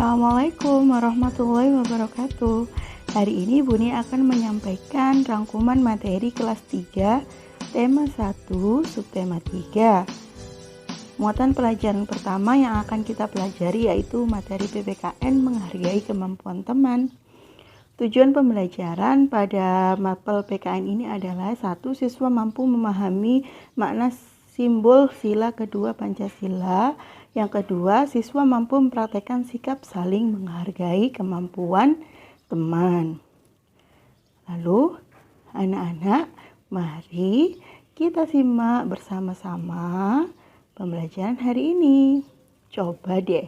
Assalamualaikum warahmatullahi wabarakatuh. Hari ini Buni akan menyampaikan rangkuman materi kelas 3, tema 1, subtema 3. Muatan pelajaran pertama yang akan kita pelajari yaitu materi PPKN menghargai kemampuan teman. Tujuan pembelajaran pada mapel PKN ini adalah 1. Siswa mampu memahami makna simbol sila kedua Pancasila. Yang kedua, siswa mampu mempraktekkan sikap saling menghargai kemampuan teman. Lalu, anak-anak, mari kita simak bersama-sama pembelajaran hari ini. Coba deh,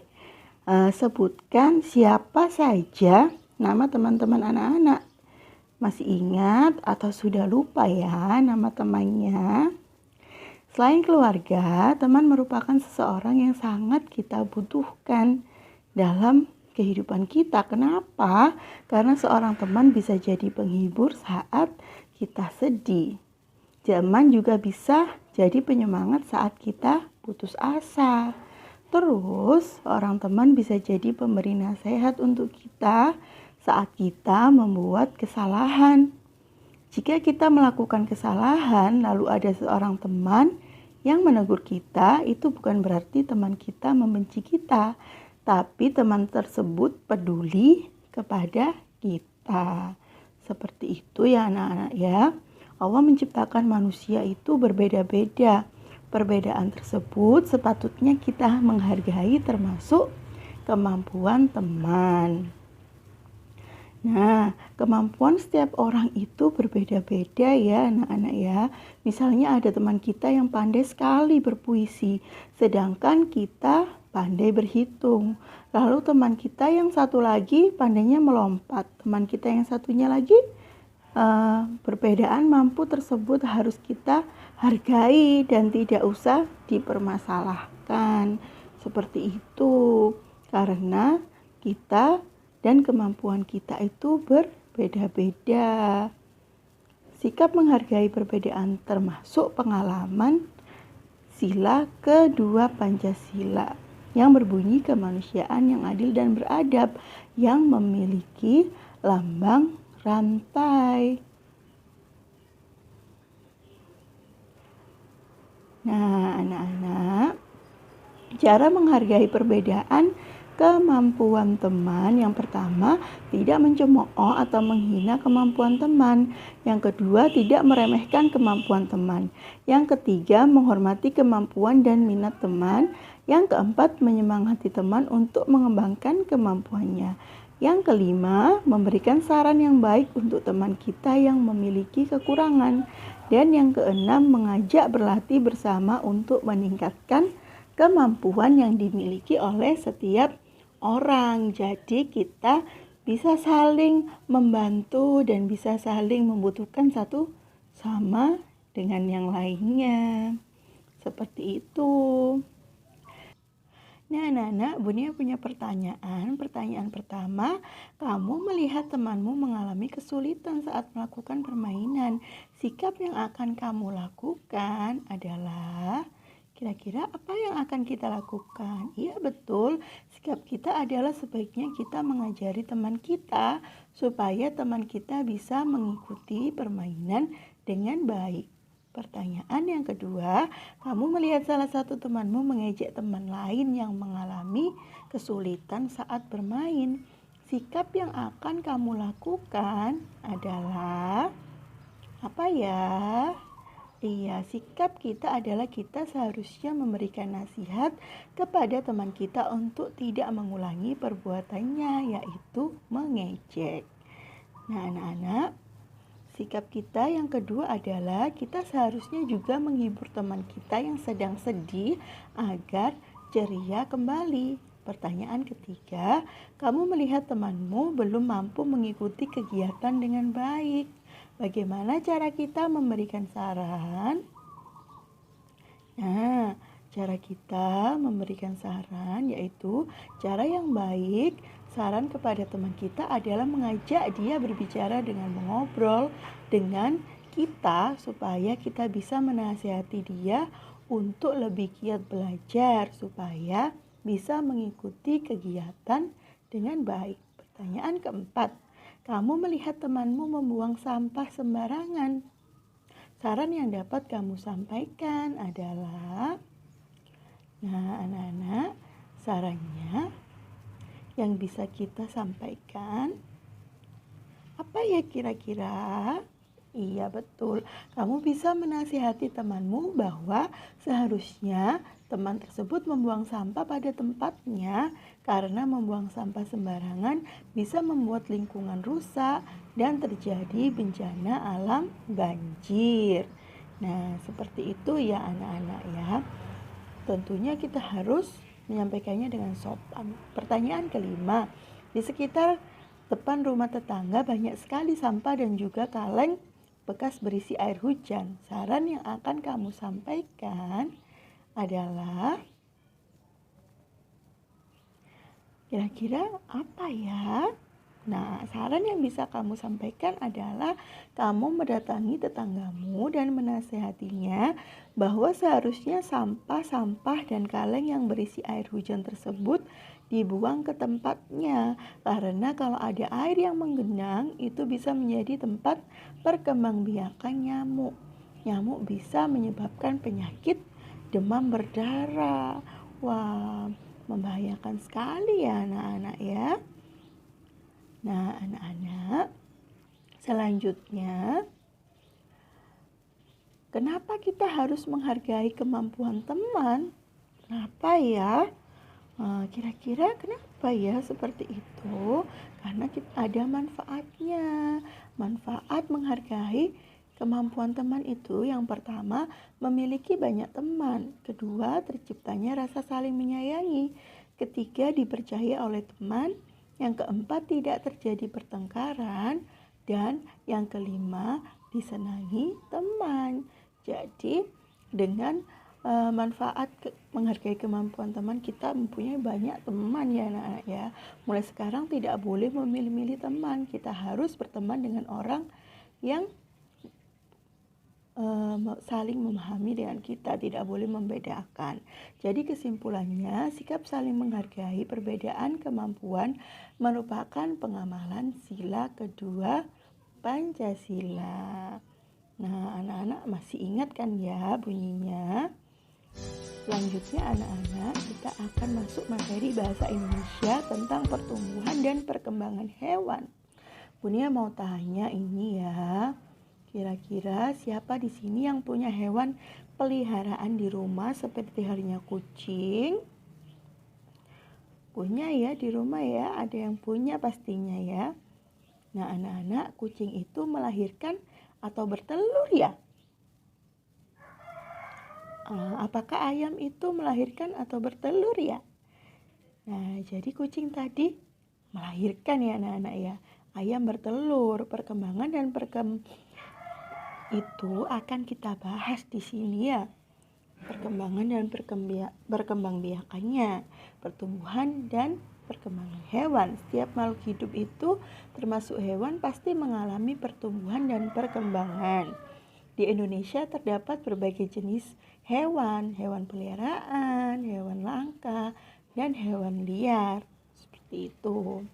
sebutkan siapa saja nama teman-teman anak-anak. Masih ingat atau sudah lupa ya nama temannya? Selain keluarga, teman merupakan seseorang yang sangat kita butuhkan dalam kehidupan kita. Kenapa? Karena seorang teman bisa jadi penghibur saat kita sedih. Teman juga bisa jadi penyemangat saat kita putus asa. Terus, seorang teman bisa jadi pemberi nasihat untuk kita saat kita membuat kesalahan. Jika kita melakukan kesalahan, lalu ada seorang teman yang menegur kita, itu bukan berarti teman kita membenci kita, tapi teman tersebut peduli kepada kita. Seperti itu ya anak-anak ya. Allah menciptakan manusia itu berbeda-beda. Perbedaan tersebut sepatutnya kita menghargai termasuk kemampuan teman. Nah, kemampuan setiap orang itu berbeda-beda ya anak-anak ya. Misalnya ada teman kita yang pandai sekali berpuisi, sedangkan kita pandai berhitung. Lalu teman kita yang satu lagi pandainya melompat. Teman kita yang satunya lagi perbedaan mampu tersebut harus kita hargai dan tidak usah dipermasalahkan. Seperti itu, karena kita dan kemampuan kita itu berbeda-beda. Sikap menghargai perbedaan termasuk pengalaman sila kedua Pancasila yang berbunyi kemanusiaan yang adil dan beradab yang memiliki lambang rantai. Nah, anak-anak, cara menghargai perbedaan kemampuan teman yang pertama, tidak mencemooh atau menghina kemampuan teman. Yang kedua, tidak meremehkan kemampuan teman. Yang ketiga, menghormati kemampuan dan minat teman. Yang keempat, menyemangati teman untuk mengembangkan kemampuannya. Yang kelima, memberikan saran yang baik untuk teman kita yang memiliki kekurangan. Dan yang keenam, mengajak berlatih bersama untuk meningkatkan kemampuan yang dimiliki oleh setiap orang. Jadi kita bisa saling membantu dan bisa saling membutuhkan satu sama dengan yang lainnya. Seperti itu. Nah, anak-anak, Bunia punya pertanyaan. Pertanyaan pertama, kamu melihat temanmu mengalami kesulitan saat melakukan permainan. Sikap yang akan kamu lakukan adalah, kira-kira apa yang akan kita lakukan? Iya betul, sikap kita adalah sebaiknya kita mengajari teman kita supaya teman kita bisa mengikuti permainan dengan baik. Pertanyaan yang kedua, kamu melihat salah satu temanmu mengejek teman lain yang mengalami kesulitan saat bermain. Sikap yang akan kamu lakukan adalah apa ya? Iya, sikap kita adalah kita seharusnya memberikan nasihat kepada teman kita untuk tidak mengulangi perbuatannya, yaitu mengejek. Nah, anak-anak, sikap kita yang kedua adalah kita seharusnya juga menghibur teman kita yang sedang sedih agar ceria kembali. Pertanyaan ketiga, kamu melihat temanmu belum mampu mengikuti kegiatan dengan baik. Bagaimana cara kita memberikan saran? Nah, cara kita memberikan saran yaitu cara yang baik. Saran kepada teman kita adalah mengajak dia berbicara dengan mengobrol dengan kita supaya kita bisa menasihati dia untuk lebih giat belajar supaya bisa mengikuti kegiatan dengan baik. Pertanyaan keempat, kamu melihat temanmu membuang sampah sembarangan. Saran yang dapat kamu sampaikan adalah, anak-anak, sarannya yang bisa kita sampaikan, apa ya kira-kira? Iya betul, kamu bisa menasihati temanmu bahwa seharusnya teman tersebut membuang sampah pada tempatnya karena membuang sampah sembarangan bisa membuat lingkungan rusak dan terjadi bencana alam banjir. Nah, seperti itu ya anak-anak ya. Tentunya kita harus menyampaikannya dengan sopan. Pertanyaan kelima, di sekitar depan rumah tetangga banyak sekali sampah dan juga kaleng bekas berisi air hujan. Saran yang akan kamu sampaikan adalah, kira-kira apa ya? Nah, saran yang bisa kamu sampaikan adalah kamu mendatangi tetanggamu dan menasehatinya bahwa seharusnya sampah-sampah dan kaleng yang berisi air hujan tersebut dibuang ke tempatnya. Karena kalau ada air yang menggenang, itu bisa menjadi tempat perkembangbiakan nyamuk. Nyamuk bisa menyebabkan penyakit demam berdarah. Wah, membahayakan sekali ya anak-anak ya. Nah, anak-anak, selanjutnya, kenapa kita harus menghargai kemampuan teman? Kenapa ya? Kira-kira kenapa ya seperti itu? Karena kita ada manfaatnya. Manfaat menghargai kemampuan teman itu, yang pertama, memiliki banyak teman. Kedua, terciptanya rasa saling menyayangi. Ketiga, dipercaya oleh teman. Yang keempat, tidak terjadi pertengkaran. Dan yang kelima, disenangi teman. Jadi, dengan manfaat menghargai kemampuan teman, kita mempunyai banyak teman ya anak-anak ya. Mulai sekarang tidak boleh memilih-milih teman. Kita harus berteman dengan orang yang saling memahami dengan kita, tidak boleh membedakan. Jadi kesimpulannya, sikap saling menghargai perbedaan kemampuan merupakan pengamalan sila kedua Pancasila. Nah, anak-anak masih ingat kan ya bunyinya? Selanjutnya anak-anak, kita akan masuk materi bahasa Indonesia tentang pertumbuhan dan perkembangan hewan. Bunia mau tanya ini ya. Kira-kira siapa di sini yang punya hewan peliharaan di rumah seperti halnya kucing? Punya ya di rumah ya, ada yang punya pastinya ya. Nah, anak-anak, kucing itu melahirkan atau bertelur ya? Apakah ayam itu melahirkan atau bertelur ya? Nah, jadi kucing tadi melahirkan ya anak-anak ya. Ayam bertelur, perkembangan dan itu akan kita bahas di sini ya. Perkembangan dan berkembangbiakannya, pertumbuhan dan perkembangan hewan. Setiap makhluk hidup itu termasuk hewan pasti mengalami pertumbuhan dan perkembangan. Di Indonesia terdapat berbagai jenis hewan, hewan peliharaan, hewan langka, dan hewan liar. Seperti itu.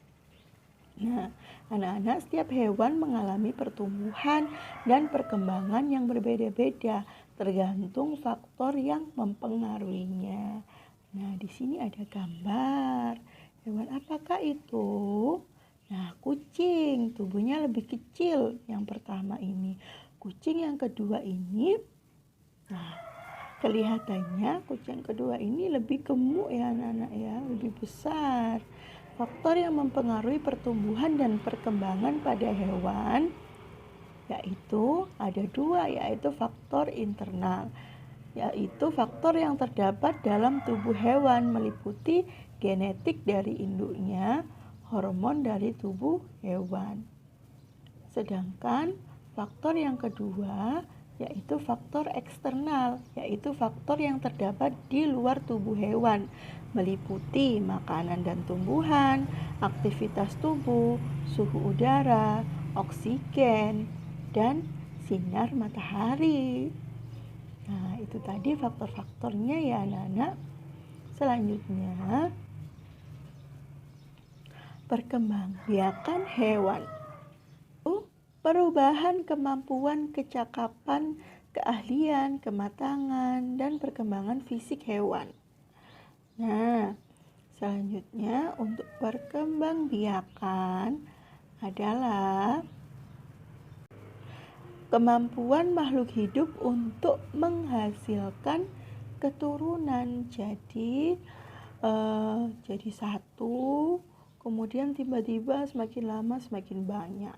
Nah, anak-anak, setiap hewan mengalami pertumbuhan dan perkembangan yang berbeda-beda, tergantung faktor yang mempengaruhinya. Nah, di sini ada gambar. Hewan apakah itu? Nah, kucing, tubuhnya lebih kecil yang pertama ini. Kucing yang kedua ini, nah, kelihatannya kucing kedua ini lebih gemuk ya anak-anak ya, lebih besar. Faktor yang mempengaruhi pertumbuhan dan perkembangan pada hewan yaitu ada dua, yaitu faktor internal, yaitu faktor yang terdapat dalam tubuh hewan meliputi genetik dari induknya, hormon dari tubuh hewan. Sedangkan faktor yang kedua yaitu faktor eksternal, yaitu faktor yang terdapat di luar tubuh hewan, meliputi makanan dan tumbuhan, aktivitas tubuh, suhu udara, oksigen, dan sinar matahari. Nah, itu tadi faktor-faktornya ya anak-anak. Selanjutnya, Perkembangbiakan hewan. Perubahan kemampuan, kecakapan, keahlian, kematangan, dan perkembangan fisik hewan. Nah, selanjutnya untuk perkembangbiakan adalah kemampuan makhluk hidup untuk menghasilkan keturunan. Jadi satu, kemudian tiba-tiba semakin lama semakin banyak.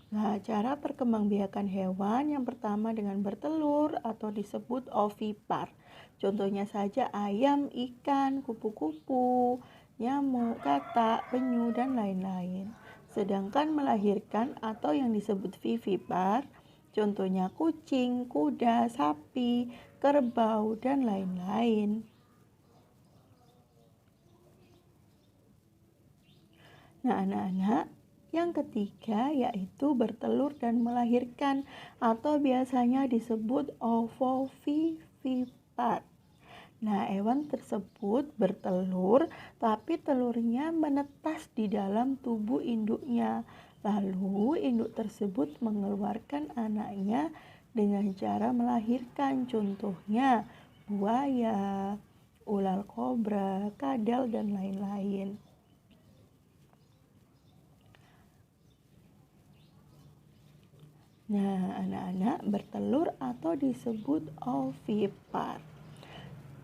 Nah, cara perkembangbiakan hewan yang pertama dengan bertelur atau disebut ovipar. Contohnya saja ayam, ikan, kupu-kupu, nyamuk, katak, penyu, dan lain-lain. Sedangkan melahirkan atau yang disebut vivipar, contohnya kucing, kuda, sapi, kerbau, dan lain-lain. Nah, anak-anak, yang ketiga yaitu bertelur dan melahirkan atau biasanya disebut ovovivipar. Nah, hewan tersebut bertelur tapi telurnya menetas di dalam tubuh induknya. Lalu induk tersebut mengeluarkan anaknya dengan cara melahirkan. Contohnya buaya, ular kobra, kadal, dan lain-lain. Nah, anak-anak, bertelur atau disebut ovipar.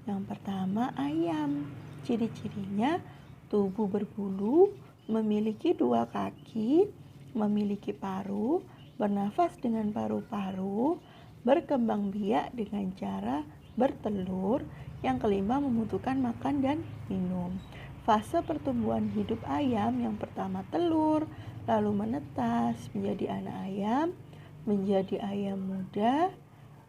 Yang pertama, ayam. Ciri-cirinya tubuh berbulu, memiliki 2 kaki, memiliki paruh, bernafas dengan paru-paru, berkembang biak dengan cara bertelur. Yang kelima, membutuhkan makan dan minum. Fase pertumbuhan hidup ayam yang pertama telur, lalu menetas menjadi anak ayam, menjadi ayam muda,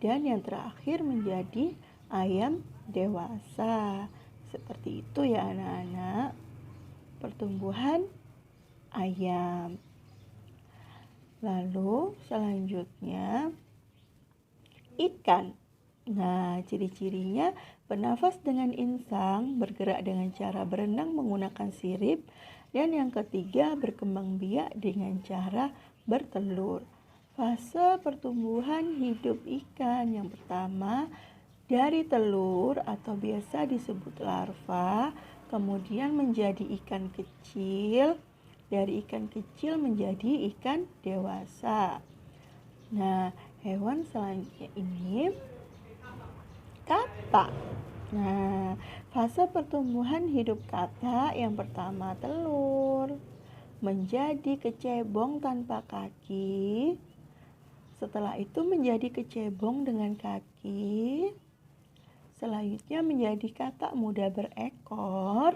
dan yang terakhir menjadi ayam dewasa. Seperti itu ya anak-anak, pertumbuhan ayam. Lalu selanjutnya ikan. Nah, ciri-cirinya bernafas dengan insang, bergerak dengan cara berenang menggunakan sirip, dan yang ketiga berkembang biak dengan cara bertelur. Fase pertumbuhan hidup ikan yang pertama dari telur atau biasa disebut larva, kemudian menjadi ikan kecil, dari ikan kecil menjadi ikan dewasa. Nah, hewan selanjutnya ini katak. Nah, fase pertumbuhan hidup katak yang pertama telur, menjadi kecebong tanpa kaki. Setelah itu menjadi kecebong dengan kaki. Selanjutnya menjadi katak muda berekor.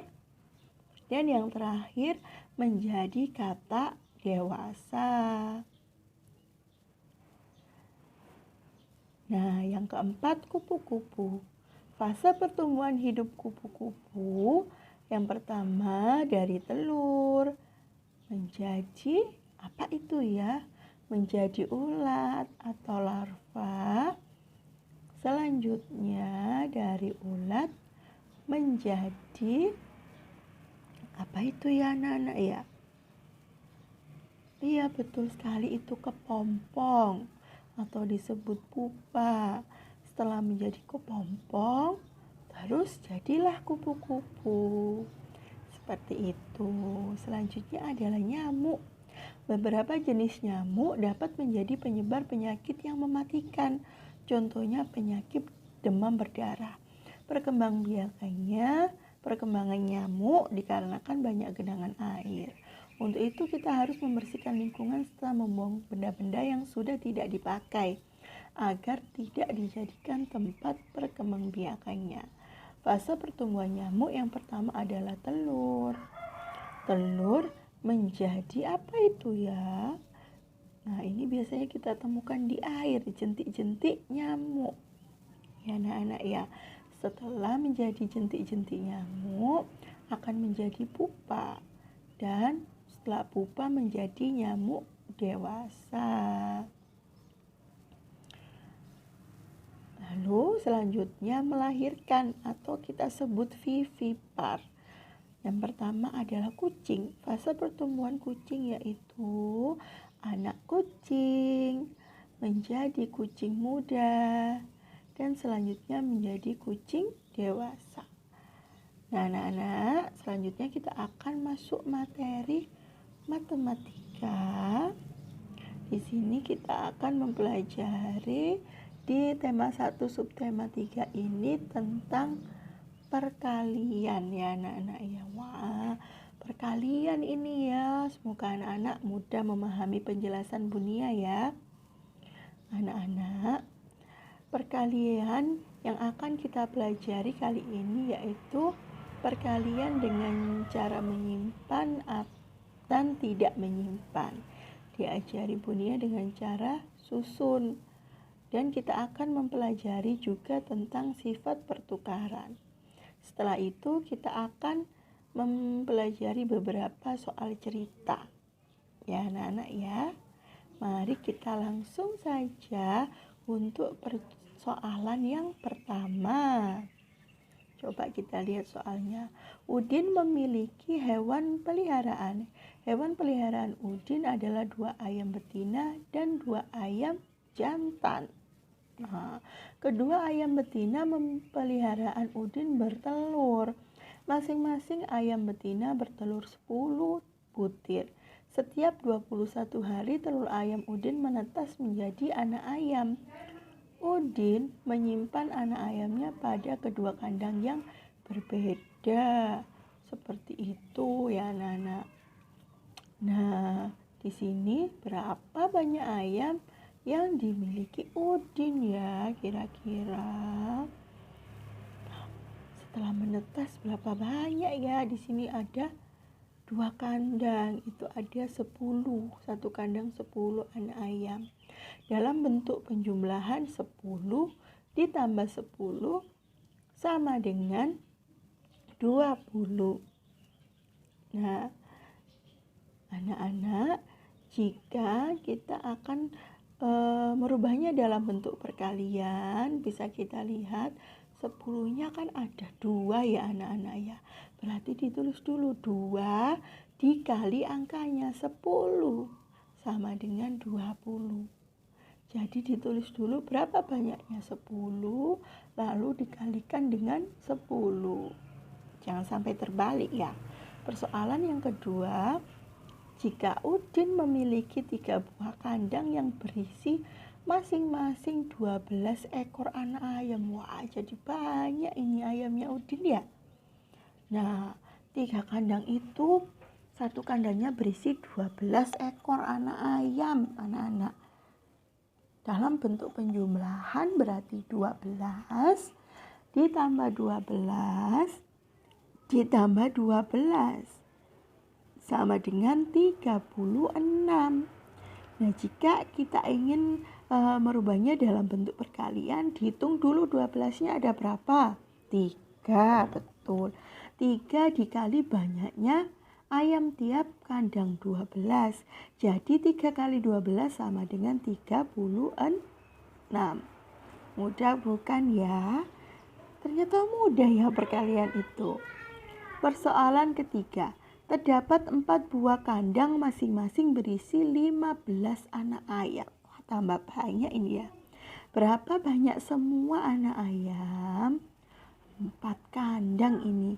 Dan yang terakhir menjadi katak dewasa. Nah, yang keempat kupu-kupu. Fase pertumbuhan hidup kupu-kupu yang pertama dari telur menjadi apa itu ya? Menjadi ulat atau larva. Selanjutnya dari ulat menjadi apa itu ya anak-anak ya? Iya betul sekali, itu kepompong atau disebut pupa. Setelah menjadi kepompong, terus jadilah kupu-kupu. Seperti itu. Selanjutnya adalah nyamuk. Beberapa jenis nyamuk dapat menjadi penyebar penyakit yang mematikan. Contohnya penyakit demam berdarah. Perkembangan nyamuk dikarenakan banyak genangan air. Untuk itu kita harus membersihkan lingkungan setelah membuang benda-benda yang sudah tidak dipakai agar tidak dijadikan tempat perkembangbiakannya. Fase pertumbuhan nyamuk yang pertama adalah telur. Telur menjadi apa itu ya? Nah, ini biasanya kita temukan di air, jentik-jentik nyamuk. Ya anak-anak ya. Setelah menjadi jentik-jentik nyamuk akan menjadi pupa. Dan setelah pupa menjadi nyamuk dewasa. Lalu selanjutnya melahirkan atau kita sebut vivipar. Yang pertama adalah kucing. Fase pertumbuhan kucing yaitu anak kucing menjadi kucing muda dan selanjutnya menjadi kucing dewasa. Nah, anak-anak, selanjutnya kita akan masuk materi matematika. Di sini kita akan mempelajari di tema 1 subtema 3 ini tentang perkalian ya anak-anak ya. Wah, perkalian ini ya. Semoga anak-anak mudah memahami penjelasan Bunia ya. Anak-anak, perkalian yang akan kita pelajari kali ini yaitu perkalian dengan cara menyimpan dan tidak menyimpan. Diajari Bunia dengan cara susun. Dan kita akan mempelajari juga tentang sifat pertukaran. Setelah itu kita akan mempelajari beberapa soal cerita. Ya anak-anak ya. Mari kita langsung saja untuk persoalan yang pertama. Coba kita lihat soalnya. Udin memiliki hewan peliharaan. Hewan peliharaan Udin adalah 2 ayam betina dan 2 ayam jantan. Nah, kedua ayam betina peliharaan Udin bertelur. Masing-masing ayam betina bertelur 10 butir. Setiap 21 hari telur ayam Udin menetas menjadi anak ayam. Udin menyimpan anak ayamnya pada kedua kandang yang berbeda. Seperti itu ya anak-anak. Nah, di sini berapa banyak ayam yang dimiliki Udin ya kira-kira? Setelah menetas berapa banyak ya? Di sini ada 2 kandang, itu ada 10. Satu kandang 10 anak ayam. Dalam bentuk penjumlahan 10 ditambah 10 sama dengan 20. Nah, anak-anak, jika kita akan merubahnya dalam bentuk perkalian, bisa kita lihat 10-nya kan ada 2 ya anak-anak ya. Berarti ditulis dulu 2 dikali angkanya 10 sama dengan 20. Jadi ditulis dulu berapa banyaknya 10 lalu dikalikan dengan 10. Jangan sampai terbalik ya. Persoalan yang kedua, jika Udin memiliki 3 buah kandang yang berisi masing-masing 12 ekor anak ayam. Wah, jadi banyak ini ayamnya Udin ya. Nah, 3 kandang itu, satu kandangnya berisi 12 ekor anak ayam, anak-anak. Dalam bentuk penjumlahan berarti 12 ditambah 12 ditambah 12 sama dengan 36. Nah, jika kita ingin merubahnya dalam bentuk perkalian, dihitung dulu 12-nya ada berapa? 3, betul. 3 dikali banyaknya ayam tiap kandang 12. Jadi 3 kali 12 sama dengan 36. Mudah bukan ya? Ternyata mudah ya perkalian itu. Persoalan ketiga. Terdapat 4 buah kandang masing-masing berisi 15 anak ayam. Wah, tambah banyak ini ya. Berapa banyak semua anak ayam? 4 kandang ini.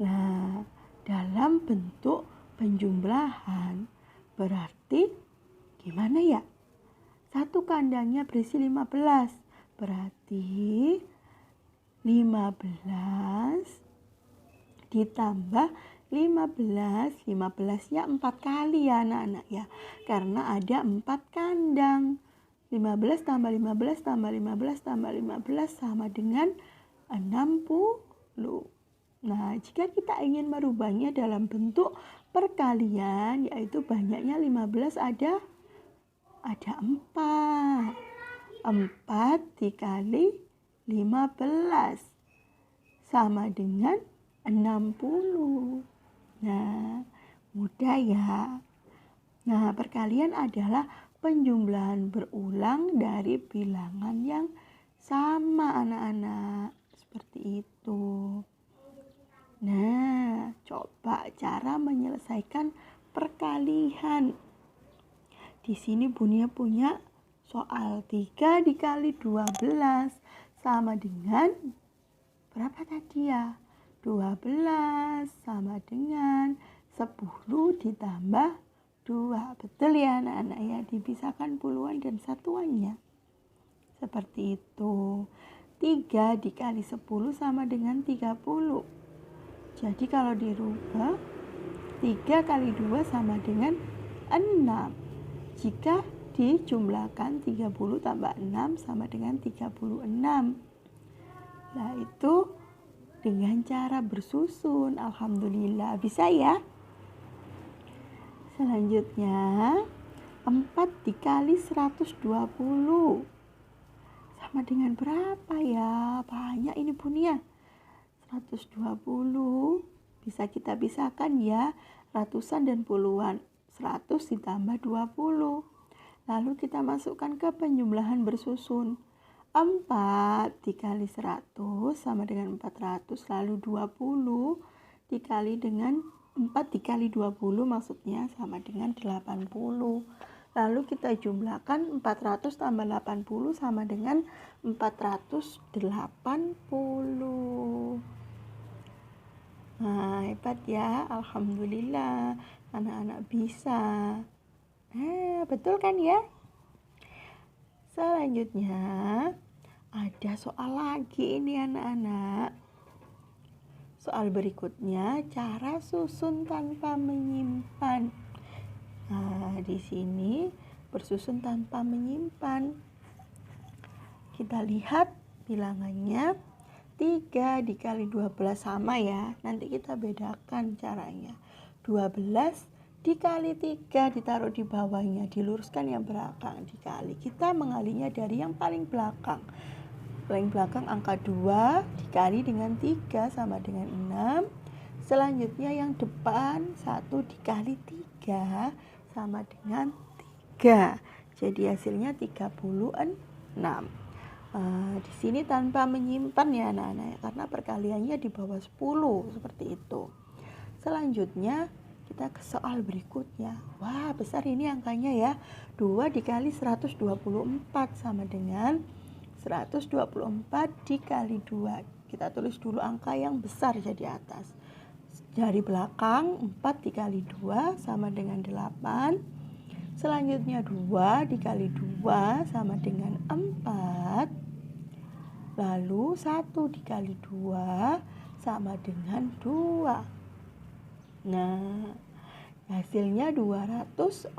Nah, dalam bentuk penjumlahan berarti gimana ya? Satu kandangnya berisi 15. Berarti 15 ditambah 15-nya 4 kali ya anak-anak ya. Karena ada 4 kandang. 15 tambah 15 tambah 15 tambah 15 sama dengan 60. Nah, jika kita ingin merubahnya dalam bentuk perkalian, yaitu banyaknya 15 ada 4. 4 dikali 15 sama dengan 60. Nah, mudah ya. Nah, perkalian adalah penjumlahan berulang dari bilangan yang sama anak-anak. Seperti itu. Nah, coba cara menyelesaikan perkalian. Di sini Bunia punya soal 3 dikali 12 sama dengan berapa tadi ya? 12 sama dengan 10 ditambah 2. Betul ya anak-anak ya, dipisahkan puluhan dan satuannya. Seperti itu. 3 dikali 10 sama dengan 30. Jadi kalau dirubah, 3 kali 2 sama dengan 6. Jika dijumlahkan 30 tambah 6 sama dengan 36. Nah itu dengan cara bersusun. Alhamdulillah bisa ya. Selanjutnya 4 dikali 120 sama dengan berapa ya? Banyak ini Bunia. 120 bisa kita pisahkan ya, ratusan dan puluhan. 100 ditambah 20. Lalu kita masukkan ke penjumlahan bersusun. 4 dikali 100 sama dengan 400, lalu 20 dikali dengan 4 dikali 20 maksudnya sama dengan 80. Lalu kita jumlahkan 400 tambah 80 sama dengan 480. Nah, hebat ya. Alhamdulillah, anak-anak bisa. Betul kan ya? Selanjutnya, ada soal lagi ini anak-anak. Soal berikutnya, cara susun tanpa menyimpan. Nah, di sini bersusun tanpa menyimpan. Kita lihat bilangannya 3 dikali 12 sama ya. Nanti kita bedakan caranya. 12 dikali 3 ditaruh di bawahnya, diluruskan yang belakang, dikali. Kita mengalinya dari yang paling belakang. Paling belakang angka 2 dikali dengan 3 sama dengan 6. Selanjutnya yang depan 1 dikali 3 sama dengan 3. Jadi hasilnya 36. Di sini tanpa menyimpan ya anak-anak, karena perkaliannya di bawah 10 seperti itu. Selanjutnya kita ke soal berikutnya. Wah, besar ini angkanya ya. 2 dikali 124 sama dengan 124 dikali 2. Kita tulis dulu angka yang besar jadi atas. Dari belakang 4 dikali 2 sama dengan 8. Selanjutnya 2 dikali 2 sama dengan 4. Lalu 1 dikali 2 sama dengan 2. Nah, hasilnya 248.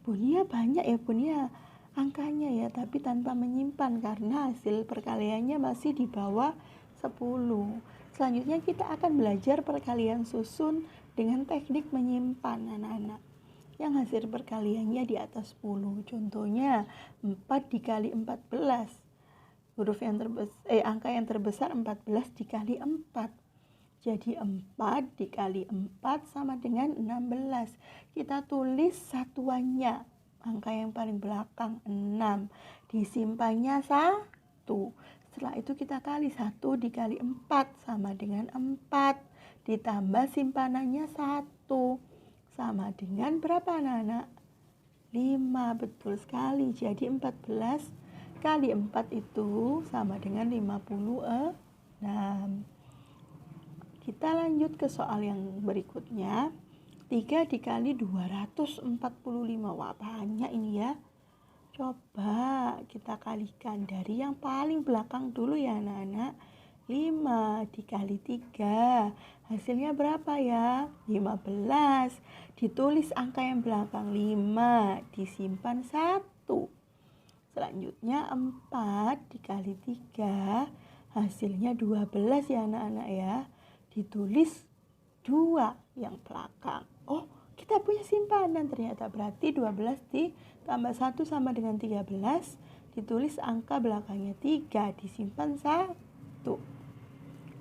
Bunia banyak ya Bunia angkanya ya, tapi tanpa menyimpan karena hasil perkaliannya masih di bawah 10. Selanjutnya kita akan belajar perkalian susun dengan teknik menyimpan anak-anak, yang hasil perkaliannya di atas 10. Contohnya 4 dikali 14. Huruf yang angka yang terbesar 14 dikali 4. Jadi 4 dikali 4 sama dengan 16. Kita tulis satuannya. Angka yang paling belakang 6. Disimpannya 1. Setelah itu kita kali 1 dikali 4 sama dengan 4. Ditambah simpanannya 1. Sama dengan berapa anak-anak? 5. Betul sekali. Jadi 14 kali 4 itu sama dengan 56. Kita lanjut ke soal yang berikutnya. 3 dikali 245. Wah, banyak ini ya. Coba kita kalikan dari yang paling belakang dulu ya anak-anak. 5 dikali 3. Hasilnya berapa ya? 15. Ditulis angka yang belakang 5. Disimpan 1. Selanjutnya 4 dikali 3. Hasilnya 12 ya anak-anak ya. Ditulis 2 yang belakang. Oh, kita punya simpanan ternyata. Berarti 12 ditambah 1 sama dengan 13. Ditulis angka belakangnya 3. Disimpan 1.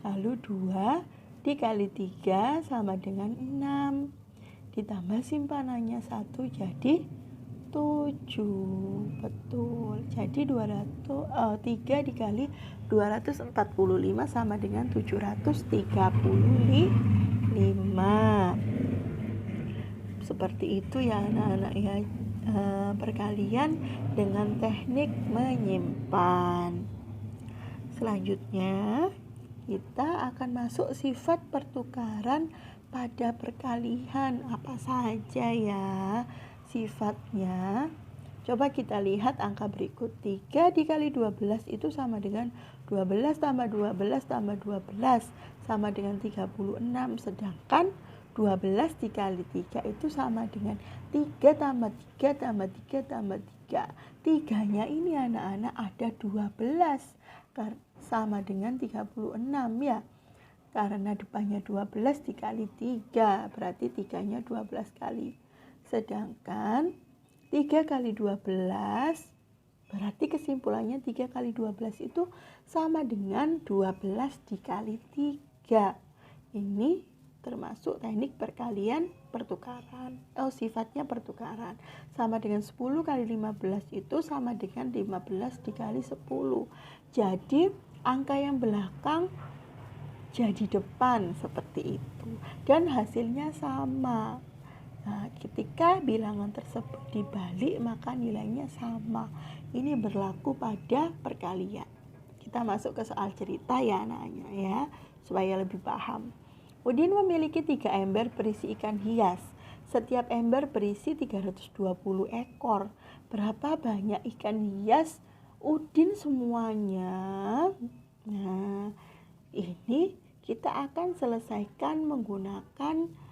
Lalu 2 dikali 3 sama dengan 6. Ditambah simpanannya 1 jadi 7. Betul. Jadi 3 dikali 245 sama dengan 735. Seperti itu ya anak-anak ya, perkalian dengan teknik menyimpan. Selanjutnya kita akan masuk sifat pertukaran pada perkalian. Apa saja ya sifatnya? Coba kita lihat angka berikut. 3 dikali 12 itu sama dengan 12 tambah 12 tambah 12 sama dengan 36. Sedangkan 12 dikali 3 itu sama dengan 3 tambah 3 tambah 3 tambah 3. Tiganya ini anak-anak ada 12 sama dengan 36 ya. Karena depannya 12 dikali 3 berarti 3-nya 12 kali. Sedangkan 3 kali 12 berarti kesimpulannya 3 kali 12 itu sama dengan 12 dikali 3. Ini termasuk teknik perkalian pertukaran. Sifatnya pertukaran. Sama dengan 10 kali 15 itu sama dengan 15 dikali 10. Jadi angka yang belakang jadi depan seperti itu. Dan hasilnya sama. Nah, ketika bilangan tersebut dibalik maka nilainya sama. Ini berlaku pada perkalian. Kita masuk ke soal cerita ya anaknya ya, supaya lebih paham. Udin memiliki 3 ember berisi ikan hias. Setiap ember berisi 320 ekor. Berapa banyak ikan hias Udin semuanya? Nah, ini kita akan selesaikan menggunakan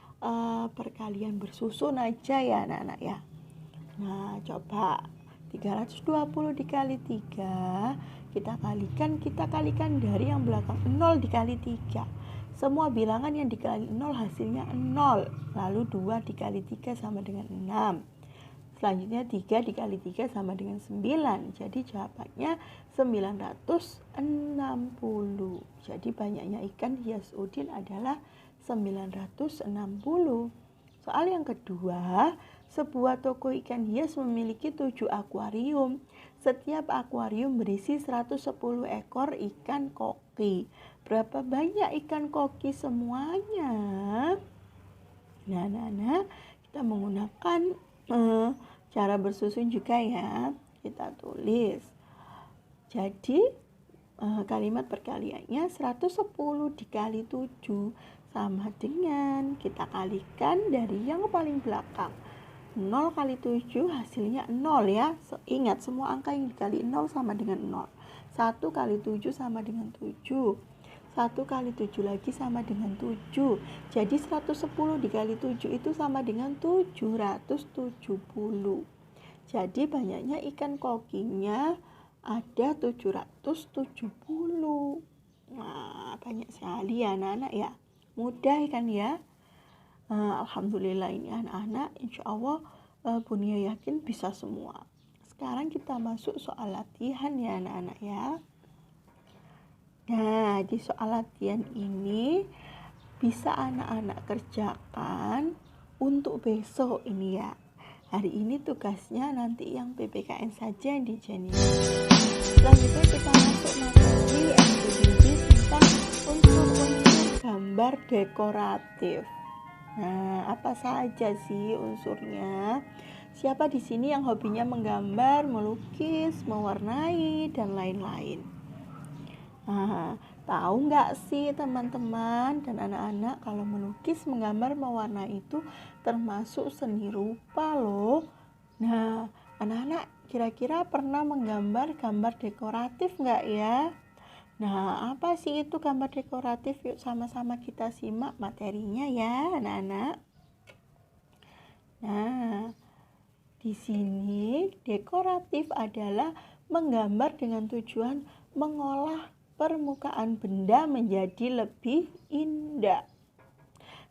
perkalian bersusun aja ya anak-anak ya. Nah, coba 320 dikali 3 kita kalikan dari yang belakang 0 dikali 3. Semua bilangan yang dikali 0 hasilnya 0. Lalu 2 dikali 3 sama dengan 6. Selanjutnya 3 dikali 3 sama dengan 9. Jadi jawabannya 960. Jadi banyaknya ikan hias Udin adalah 960. Soal yang kedua, sebuah toko ikan hias memiliki 7 akuarium. Setiap akuarium berisi 110 ekor ikan koki. Berapa banyak ikan koki semuanya? Nah, kita menggunakan cara bersusun juga ya. Kita tulis. Jadi kalimat perkaliannya 110 dikali 7 sama dengan kita kalikan dari yang paling belakang. 0 kali 7 hasilnya 0 ya. Ingat semua angka yang dikali 0 sama dengan 0. 1 kali 7 sama dengan 7. 1 kali 7 lagi sama dengan 7. Jadi 110 dikali 7 itu sama dengan 770. Jadi banyaknya ikan kokinya ada 770. Nah, banyak sekali ya anak-anak ya. Mudah kan ya. Alhamdulillah ini anak-anak insya Allah Bunia yakin bisa semua. Sekarang kita masuk soal latihan ya anak-anak ya. Nah, di soal latihan ini bisa anak-anak kerjakan untuk besok ini ya. Hari ini tugasnya nanti yang PPKN saja yang dijanjikan. Selanjutnya kita masuk materi MPDB tentang unsur-unsur gambar dekoratif. Nah, apa saja sih unsurnya? Siapa di sini yang hobinya menggambar, melukis, mewarnai, dan lain-lain? Nah, tahu nggak sih teman-teman dan anak-anak kalau melukis, menggambar, mewarnai itu termasuk seni rupa loh. Nah, anak-anak kira-kira pernah menggambar gambar dekoratif nggak ya? Nah, apa sih itu gambar dekoratif? Yuk sama-sama kita simak materinya ya anak-anak. Nah, di sini dekoratif adalah menggambar dengan tujuan mengolah permukaan benda menjadi lebih indah.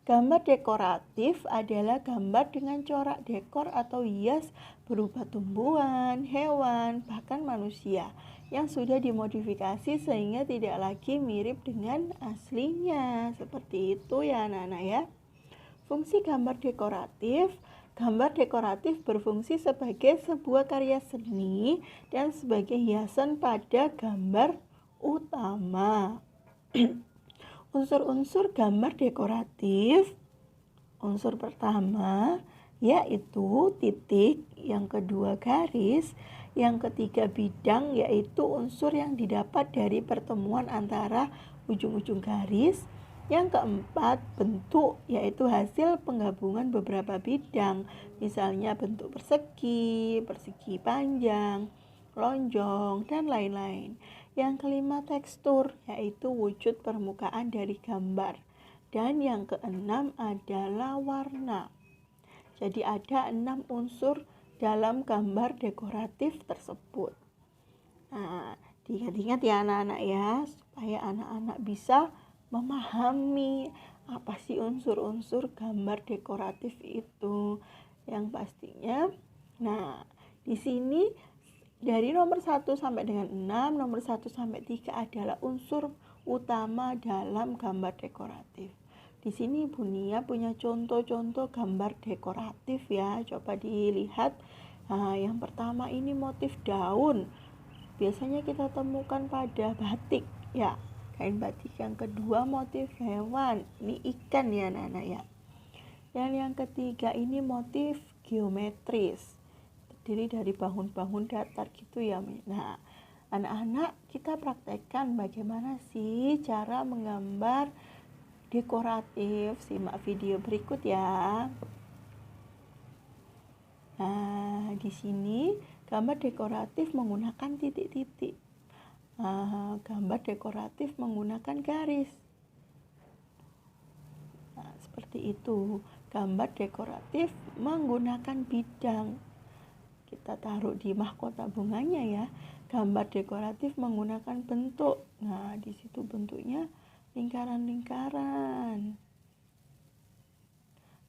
Gambar dekoratif adalah gambar dengan corak dekor atau hias berupa tumbuhan, hewan, bahkan manusia yang sudah dimodifikasi sehingga tidak lagi mirip dengan aslinya. Seperti itu ya anak-anak ya. Fungsi gambar dekoratif Gambar dekoratif berfungsi sebagai sebuah karya seni dan sebagai hiasan pada gambar utama. Unsur-unsur gambar dekoratif. Unsur pertama yaitu titik, yang kedua garis, yang ketiga bidang, yaitu unsur yang didapat dari pertemuan antara ujung-ujung garis. Yang keempat, bentuk, yaitu hasil penggabungan beberapa bidang, misalnya bentuk persegi, persegi panjang, lonjong, dan lain-lain. Yang kelima, tekstur, yaitu wujud permukaan dari gambar. Dan yang keenam adalah warna. Jadi ada 6 unsur dalam gambar dekoratif tersebut. Nah, diingat-ingat ya anak-anak ya, supaya anak-anak bisa memahami apa sih unsur-unsur gambar dekoratif itu. Yang pastinya, nah di sini dari nomor 1 sampai dengan 6, nomor 1 sampai 3 adalah unsur utama dalam gambar dekoratif. Di sini Bu Nia punya contoh-contoh gambar dekoratif ya. Coba dilihat. Nah, yang pertama ini motif daun. Biasanya kita temukan pada batik ya, kain batik. Yang kedua motif hewan, ini ikan ya anak-anak ya. Dan yang ketiga ini motif geometris, terdiri dari bangun-bangun datar gitu ya. Nah, anak-anak kita praktekkan bagaimana sih cara menggambar dekoratif. Simak video berikut ya. Nah, di sini gambar dekoratif menggunakan titik-titik. Gambar dekoratif menggunakan garis. Nah, seperti itu. Gambar dekoratif menggunakan bidang. Kita taruh di mahkota bunganya ya. Gambar dekoratif menggunakan bentuk. Nah, di situ bentuknya lingkaran-lingkaran.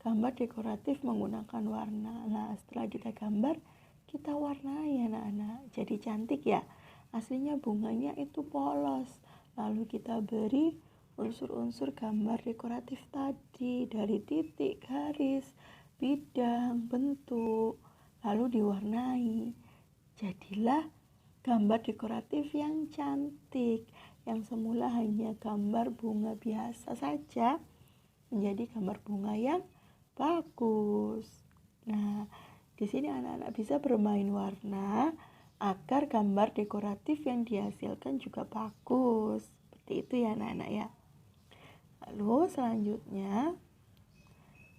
Gambar dekoratif menggunakan warna. Nah, setelah kita gambar, kita warnai anak-anak. Jadi cantik ya. Aslinya bunganya itu polos. Lalu kita beri unsur-unsur gambar dekoratif tadi dari titik, garis, bidang, bentuk, lalu diwarnai. Jadilah gambar dekoratif yang cantik. Yang semula hanya gambar bunga biasa saja menjadi gambar bunga yang bagus. Nah, di sini anak-anak bisa bermain warna agar gambar dekoratif yang dihasilkan juga bagus. Seperti itu ya anak-anak ya. Lalu selanjutnya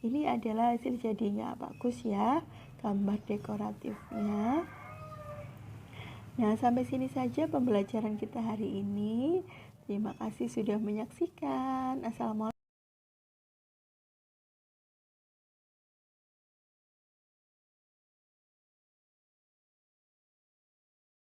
ini adalah hasil jadinya, bagus ya gambar dekoratifnya. Nah, sampai sini saja pembelajaran kita hari ini. Terima kasih sudah menyaksikan. Assalamualaikum.